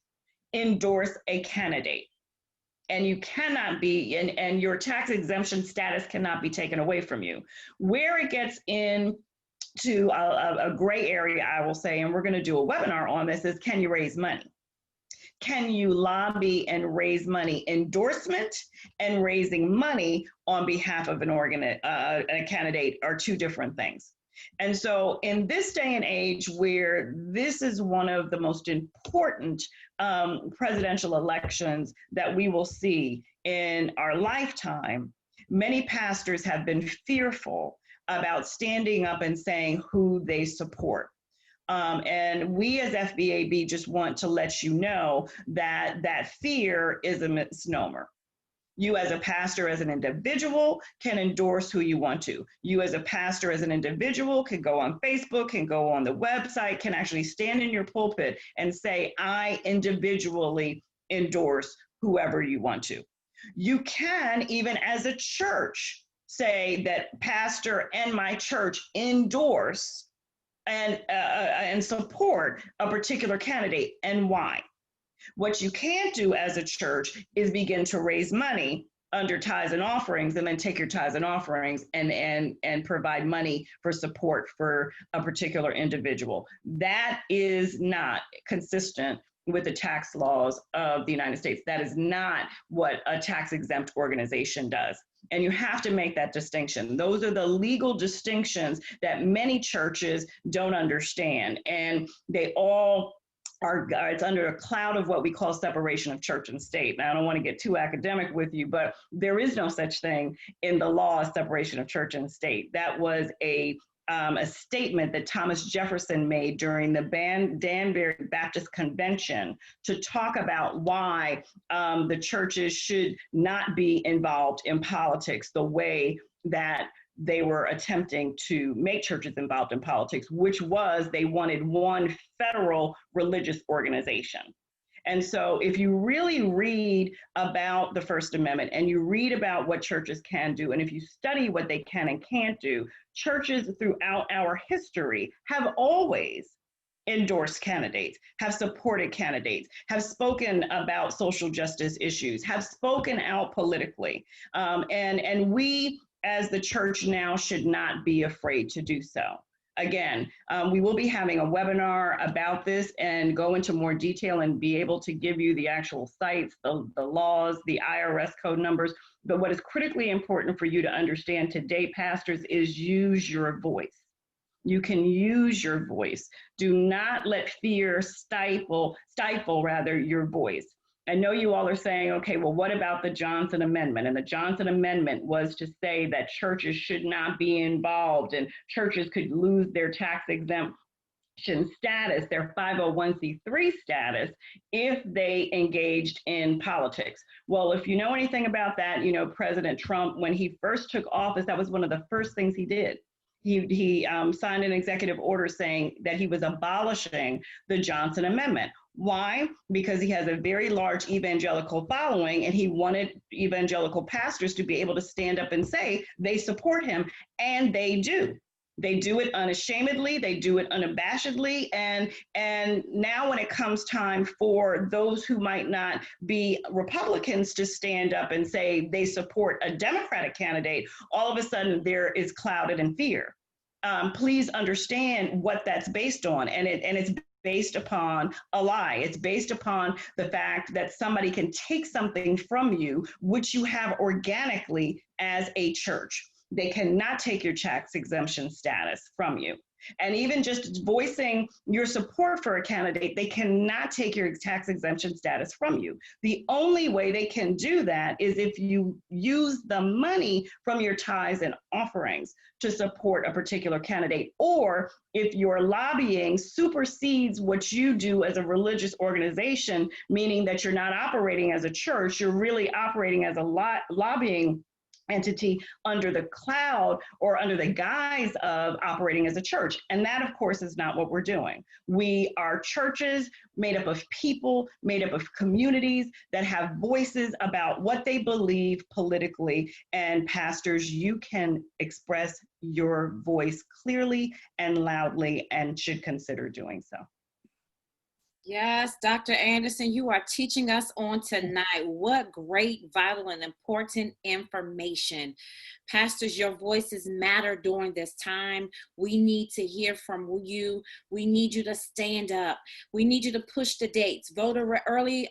endorse a candidate. And you cannot be, and your tax exemption status cannot be taken away from you. Where it gets into a gray area, I will say, and we're going to do a webinar on this, is can you raise money? Can you lobby and raise money? Endorsement and raising money on behalf of a candidate are two different things. And so in this day and age where this is one of the most important presidential elections that we will see in our lifetime, many pastors have been fearful about standing up and saying who they support. And we as FBAB just want to let you know that that fear is a misnomer. You as a pastor, as an individual, can endorse who you want to. You as a pastor, as an individual, can go on Facebook, can go on the website, can actually stand in your pulpit and say, I individually endorse whoever you want to. You can, even as a church, say that pastor and my church endorse and support a particular candidate, and why. What you can't do as a church is begin to raise money under tithes and offerings and then take your tithes and offerings and provide money for support for a particular individual. That is not consistent with the tax laws of the United States. That is not what a tax exempt organization does. And you have to make that distinction. Those are the legal distinctions that many churches don't understand. And they all are, it's under a cloud of what we call separation of church and state. Now, I don't want to get too academic with you, but there is no such thing in the law as separation of church and state. That was a statement that Thomas Jefferson made during the Danbury Baptist Convention to talk about why the churches should not be involved in politics the way that they were attempting to make churches involved in politics, which was they wanted one federal religious organization. And so if you really read about the First Amendment and you read about what churches can do, and if you study what they can and can't do, churches throughout our history have always endorsed candidates, have supported candidates, have spoken about social justice issues, have spoken out politically. And we as the church now should not be afraid to do so. Again, we will be having a webinar about this and go into more detail and be able to give you the actual sites, the laws, the IRS code numbers. But what is critically important for you to understand today, pastors, is use your voice. You can use your voice. Do not let fear stifle your voice. I know you all are saying, okay, well, what about the Johnson Amendment? And the Johnson Amendment was to say that churches should not be involved and churches could lose their tax exemption status, their 501c3 status, if they engaged in politics. Well, if you know anything about that, you know, President Trump, when he first took office, that was one of the first things he did. He signed an executive order saying that he was abolishing the Johnson Amendment. Why? Because he has a very large evangelical following and he wanted evangelical pastors to be able to stand up and say they support him, and they do. They do it unashamedly, they do it unabashedly, and now when it comes time for those who might not be Republicans to stand up and say they support a Democratic candidate, all of a sudden there is clouded in fear. Please understand what that's based on, and it's based upon a lie. It's based upon the fact that somebody can take something from you, which you have organically as a church. They cannot take your tax exemption status from you. And even just voicing your support for a candidate, they cannot take your tax exemption status from you. The only way they can do that is if you use the money from your tithes and offerings to support a particular candidate, or if your lobbying supersedes what you do as a religious organization, meaning that you're not operating as a church, you're really operating as a lobbying entity under the cloud or under the guise of operating as a church. And that, of course, is not what we're doing. We are churches made up of people, made up of communities that have voices about what they believe politically. And pastors, you can express your voice clearly and loudly and should consider doing so. Yes, Dr. Anderson, you are teaching us on tonight. What great, vital, and important information. Pastors, your voices matter during this time. We need to hear from you. We need you to stand up. We need you to push the dates. Early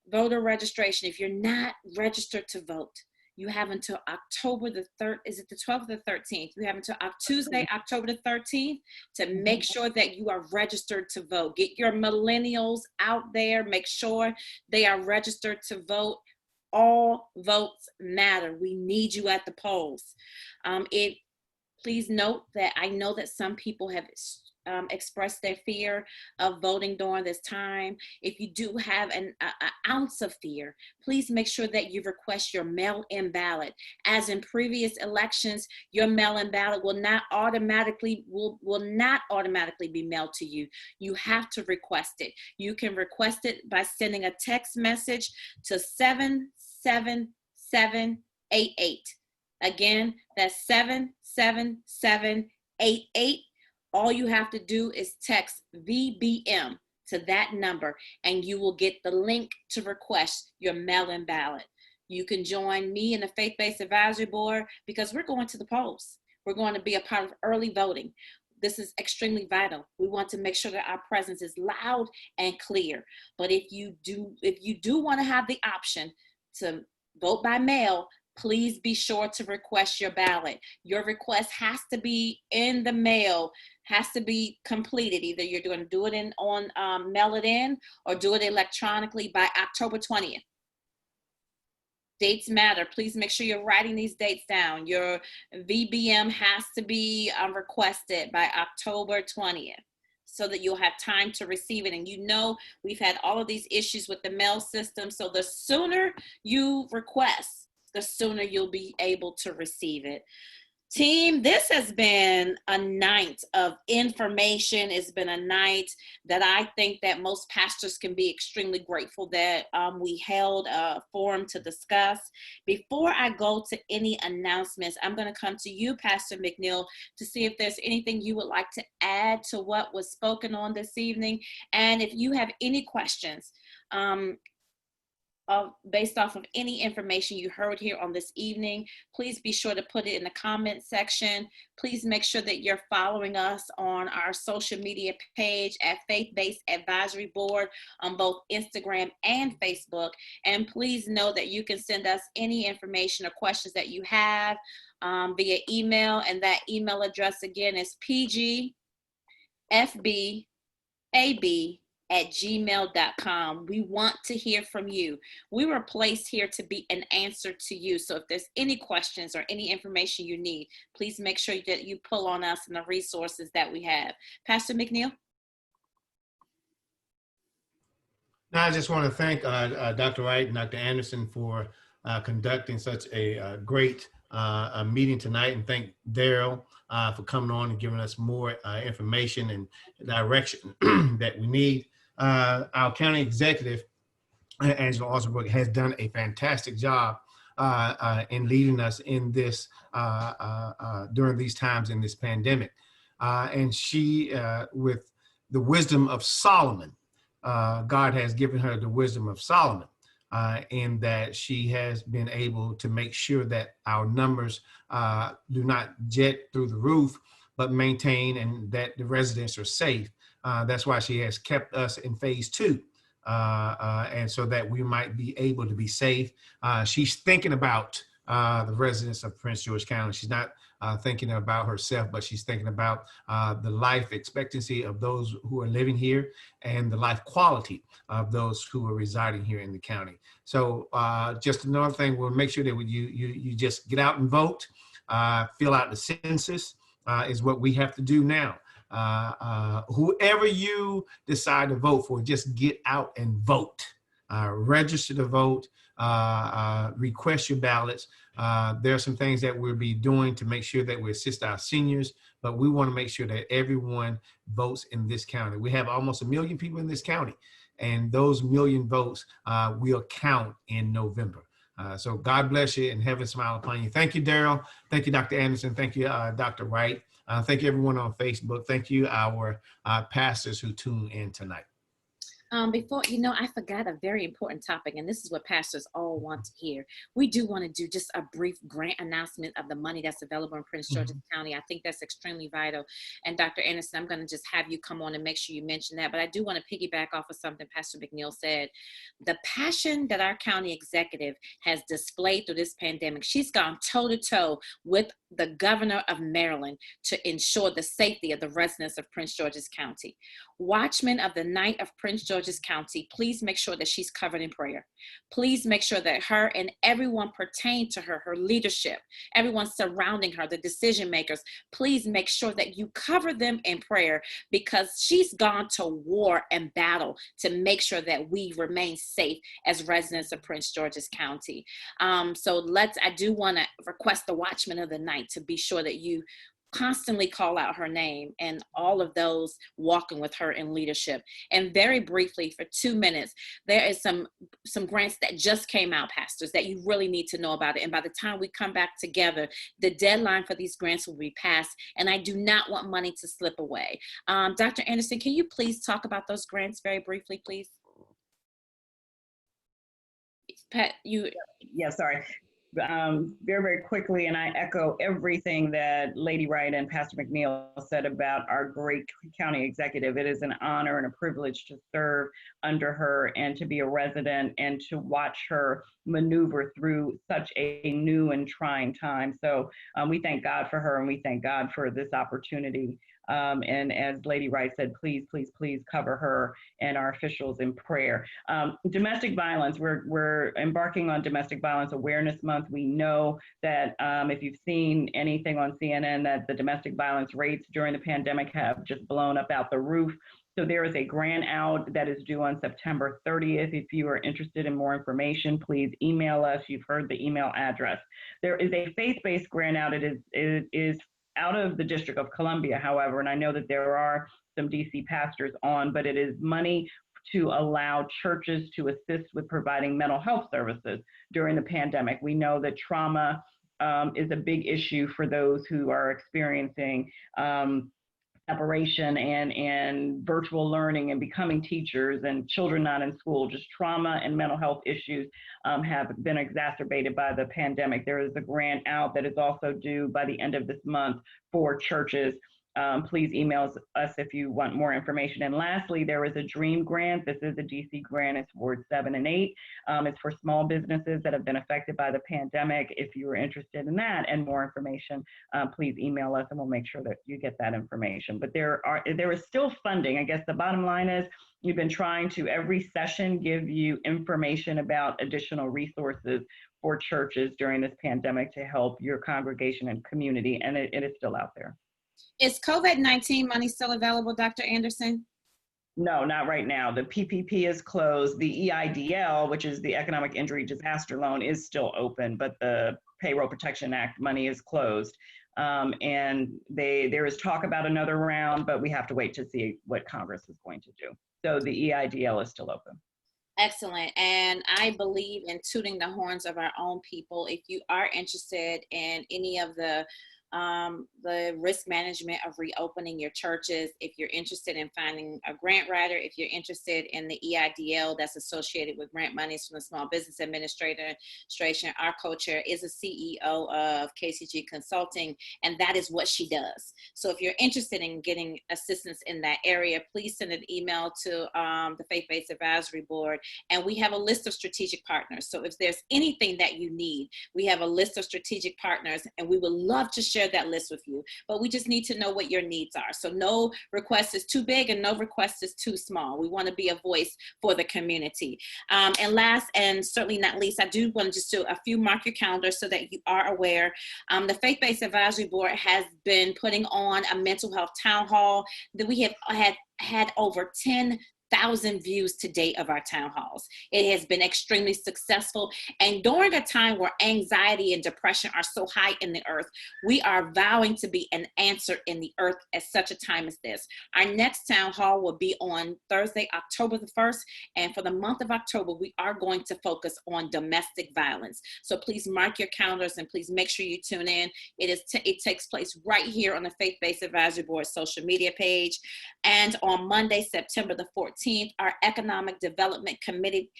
voter registration. If you're not registered to vote, you have until October the 3rd. Is it the 12th or the 13th? You have until Tuesday, October the 13th to make sure that you are registered to vote. Get your millennials out there. Make sure they are registered to vote. All votes matter. We need you at the polls. Please note that I know that some people have expressed their fear of voting during this time. If you do have an ounce of fear, please make sure that you request your mail-in ballot. As in previous elections, your mail-in ballot will not automatically be mailed to you. You have to request it. You can request it by sending a text message to 77788. Again, that's 77788. All you have to do is text VBM to that number and you will get the link to request your mail-in ballot. You can join me in the Faith-Based Advisory Board because we're going to the polls. We're going to be a part of early voting. This is extremely vital. We want to make sure that our presence is loud and clear. But if you do want to have the option to vote by mail, please be sure to request your ballot. Your request has to be in the mail, has to be completed. Either you're going to do it mail it in, or do it electronically by October 20th. Dates matter. Please make sure you're writing these dates down. Your VBM has to be requested by October 20th. So that you'll have time to receive it. And you know, we've had all of these issues with the mail system. So the sooner you request, the sooner you'll be able to receive it. Team, this has been a night of information. It's been a night that I think that most pastors can be extremely grateful that we held a forum to discuss. Before I go to any announcements, I'm going to come to you, Pastor McNeil, to see if there's anything you would like to add to what was spoken on this evening. And if you have any questions, based off of any information you heard here on this evening, please be sure to put it in the comment section. Please make sure that you're following us on our social media page at Faith-Based Advisory Board on both Instagram and Facebook. And please know that you can send us any information or questions that you have via email. And that email address again is pgfbab@gmail.com. We want to hear from you. We were placed here to be an answer to you. So if there's any questions or any information you need, please make sure that you pull on us and the resources that we have. Pastor McNeil? Now, I just want to thank Dr. Wright and Dr. Anderson for conducting such a great meeting tonight, and thank Daryl for coming on and giving us more information and direction that we need. Our county executive, Angela Alsbrook, has done a fantastic job in leading us in this during these times in this pandemic. And she, with the wisdom of Solomon, God has given her the wisdom of Solomon, in that she has been able to make sure that our numbers do not jet through the roof, but maintain, and that the residents are safe. That's why she has kept us in phase 2, and so that we might be able to be safe. She's thinking about the residents of Prince George County. She's not thinking about herself, but she's thinking about the life expectancy of those who are living here and the life quality of those who are residing here in the county. So just another thing, we'll make sure that you just get out and vote, fill out the census is what we have to do now. Whoever you decide to vote for, just get out and vote. Register to vote, request your ballots. There are some things that we'll be doing to make sure that we assist our seniors, but we want to make sure that everyone votes in this county. We have almost 1 million people in this county, and those 1 million votes will count in November. So God bless you and heaven smile upon you. Thank you, Daryl. Thank you, Dr. Anderson. Thank you, Dr. Wright. Thank you, everyone on Facebook. Thank you, our pastors who tune in tonight. Before, I forgot a very important topic, and this is what pastors all want to hear. We do want to do just a brief grant announcement of the money that's available in Prince George's County. I think that's extremely vital. And Dr. Anderson, I'm going to just have you come on and make sure you mention that. But I do want to piggyback off of something Pastor McNeil said. The passion that our county executive has displayed through this pandemic, she's gone toe-to-toe with the governor of Maryland to ensure the safety of the residents of Prince George's County. Watchmen of the Night of Prince George's County, please make sure that she's covered in prayer. Please make sure that her and everyone pertained to her, her leadership, everyone surrounding her, the decision makers, please make sure that you cover them in prayer, because she's gone to war and battle to make sure that we remain safe as residents of Prince George's County. So I do want to request the Watchmen of the Night to be sure that you constantly call out her name and all of those walking with her in leadership. And very briefly, for 2 minutes, there is some grants that just came out, pastors, that you really need to know about it. And by the time we come back together, the deadline for these grants will be passed, and I do not want money to slip away. Dr. Anderson, can you please talk about those grants very briefly, please? Pat, Yeah, sorry. Very, very quickly, and I echo everything that Lady Wright and Pastor McNeil said about our great county executive. It is an honor and a privilege to serve under her and to be a resident and to watch her maneuver through such a new and trying time. So we thank God for her, and we thank God for this opportunity. And as Lady Wright said, please, please, please cover her and our officials in prayer. Domestic violence, we're embarking on Domestic Violence Awareness Month month. We know that if you've seen anything on CNN, that the domestic violence rates during the pandemic have just blown up out the roof. So there is a grant out that is due on September 30th. If you are interested in more information, please email us. You've heard the email address. There is a faith-based grant out. It is out of the District of Columbia, however, and I know that there are some DC pastors on, but it is money to allow churches to assist with providing mental health services during the pandemic. We know that trauma is a big issue for those who are experiencing separation and virtual learning and becoming teachers and children not in school. Just trauma and mental health issues have been exacerbated by the pandemic. There is a grant out that is also due by the end of this month for churches. Please email us if you want more information. And lastly, there is a DREAM grant. This is a DC grant. It's Ward 7 and 8. It's for small businesses that have been affected by the pandemic. If you are interested in that and more information, please email us and we'll make sure that you get that information. But there is still funding. I guess the bottom line is we've been trying to every session give you information about additional resources for churches during this pandemic to help your congregation and community, and it is still out there. Is COVID-19 money still available, Dr. Anderson? No, not right now. The PPP is closed. The EIDL, which is the Economic Injury Disaster Loan, is still open, but the Payroll Protection Act money is closed. And there is talk about another round, but we have to wait to see what Congress is going to do. So the EIDL is still open. Excellent. And I believe in tooting the horns of our own people. If you are interested in any of the risk management of reopening your churches, if you're interested in finding a grant writer, if you're interested in the EIDL that's associated with grant monies from the Small Business Administration, our co-chair is a CEO of KCG Consulting, and that is what she does. So if you're interested in getting assistance in that area, please send an email to the Faith-Based Advisory Board, and we have a list of strategic partners. So if there's anything that you need, we have a list of strategic partners, and we would love to share that list with you, but we just need to know what your needs are. So no request is too big and no request is too small. We want to be a voice for the community. And last and certainly not least, I do want to just do a few mark your calendar so that you are aware. The Faith-Based Advisory Board has been putting on a mental health town hall that we have had over 10,000 views to date of our town halls. It has been extremely successful. And during a time where anxiety and depression are so high in the earth, we are vowing to be an answer in the earth at such a time as this. Our next town hall will be on Thursday, October the 1st. And for the month of October, we are going to focus on domestic violence. So please mark your calendars and please make sure you tune in. It takes place right here on the Faith-Based Advisory Board social media page. And on Monday, September the 14th, our Economic Development Committee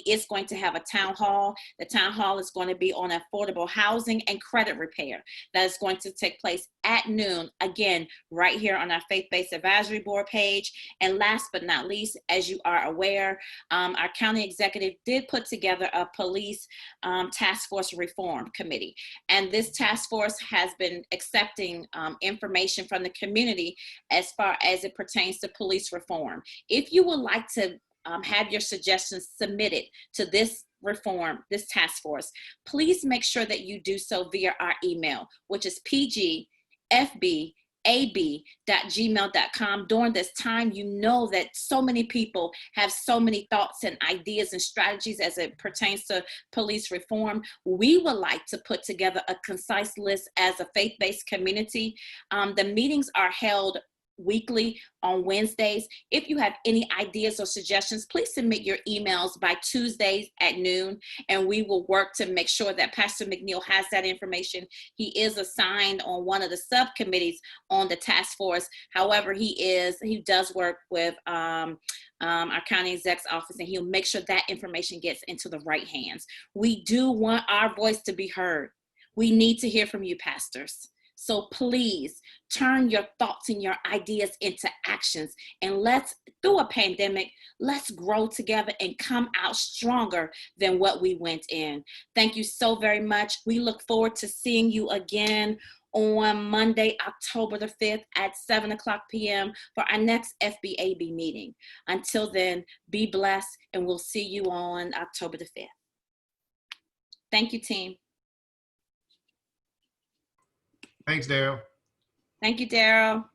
is going to have a town hall. The town hall is going to be on affordable housing and credit repair. That is going to take place at noon, again, right here on our Faith-Based Advisory Board page. And last but not least, as you are aware, our county executive did put together a police task force reform committee. And this task force has been accepting information from the community as far as it pertains to police reform. If you would like to have your suggestions submitted to this reform, this task force, please make sure that you do so via our email, which is pgfbab.gmail.com. During this time, you know that so many people have so many thoughts and ideas and strategies as it pertains to police reform. We would like to put together a concise list as a faith-based community. The meetings are held weekly on Wednesdays. If you have any ideas or suggestions, please submit your emails by Tuesdays at noon, and we will work to make sure that Pastor McNeil has that information. He is assigned on one of the subcommittees on the task force. However, he does work with our county exec's office, and he'll make sure that information gets into the right hands. We do want our voice to be heard. We need to hear from you, pastors. So please turn your thoughts and your ideas into actions, and through a pandemic, let's grow together and come out stronger than what we went in. Thank you so very much. We look forward to seeing you again on Monday, October the 5th at 7:00 p.m. for our next FBAB meeting. Until then, be blessed, and we'll see you on October the 5th. Thank you, team. Thanks, Daryl. Thank you, Daryl.